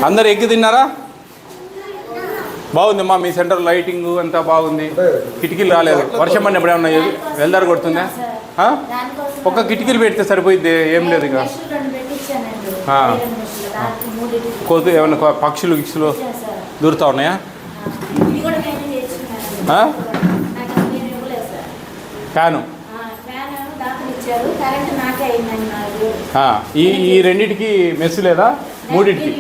అందరు ఎగ్గి తిన్నారా? బాగుందమ్మా మీ సెంటర్ లైటింగ్ అంతా బాగుంది. కిటికీలు రాలేదు, వర్షం పడినప్పుడు ఏమన్నా వెళ్దారు కొడుతుందా? ఒక్క కిటికీలు పెడితే సరిపోయిద్ది, ఏం లేదు ఇక. కోతు ఏమన్నా పక్షులు గిక్షులు దూరుతా ఉన్నాయా? ఫ్యాను ఈ రెండింటికి మెస్ లేదా? మూడింటికి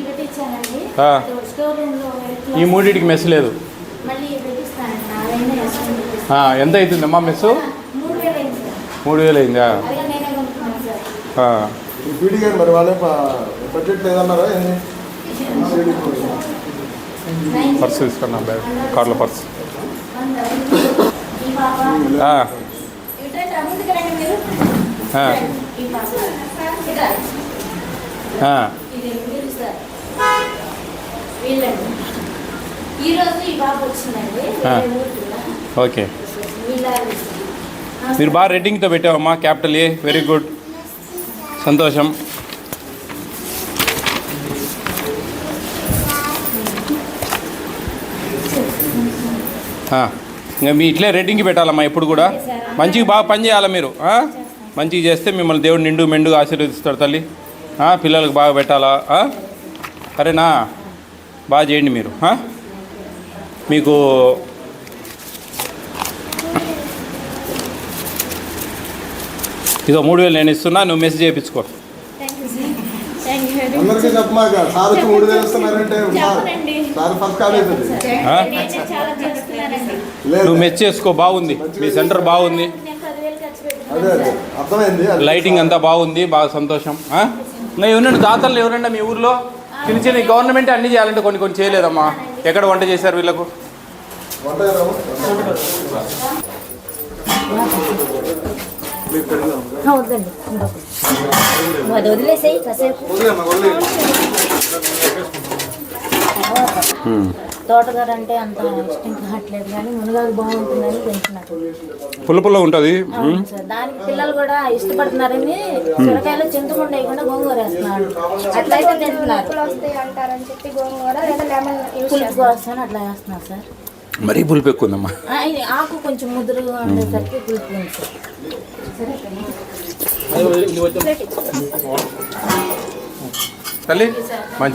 ఈ మూడింటికి మెస్ లేదు. ఎంత అవుతుందమ్మా మెస్సు? 3,000 అయిందా? పర్సు తీసుకున్నా, బ్యాగ్ కార్లో పర్సు. ఓకే, మీరు బాగా రేటింగ్తో పెట్టావమ్మా. క్యాపిటల్ ఏ, వెరీ గుడ్, సంతోషం. ఇంకా మీ ఇట్లే రేటింగ్ పెట్టాలమ్మా ఎప్పుడు కూడా. మంచిగా బాగా పని చేయాలి మీరు. మంచిగా చేస్తే మిమ్మల్ని దేవుడు నిండు మెండుగా ఆశీర్వదిస్తాడు తల్లి. పిల్లలకు బాగా పెట్టాలా? సరేనా? బాగా చేయండి మీరు. మీకు ఇదో 3,000 నేను ఇస్తున్నా, నువ్వు మెసేజ్ చేయించుకో. నువ్వు మెచ్ చేసుకో, బాగుంది మీ సెంటర్, బాగుంది, లైటింగ్ అంతా బాగుంది, బాగా సంతోషం. ఇంకా ఎవరండి దాతలు ఎవరండి మీ ఊర్లో? చిన్న చిన్న గవర్నమెంట్ అన్నీ చేయాలంటే కొన్ని కొన్ని చేయలేదమ్మా. ఎక్కడ వంట చేశారు వీళ్ళకు? తోటగారు అంటే అంత ఇష్టం కావట్లేదు, కానీ మునగాకు బాగుంటుందని పెంచినట్టు. పుల్ల పుల్ల ఉంటుంది. దానికి పిల్లలు కూడా ఇష్టపడుతున్నారని సొరకాయలు చింతకుండా వేయకుండా గోంగూర వేస్తున్నారు. అట్లయితే తింటున్నారు. పులుపు వస్తాను అట్లా వేస్తున్నారు సార్. మరీ పులుపు ఎక్కువ ఉందమ్మా. ఆకు కొంచెం ముదురుగా ఉండేసరికి పులుపు ఉంది సార్. తల్లి మంచి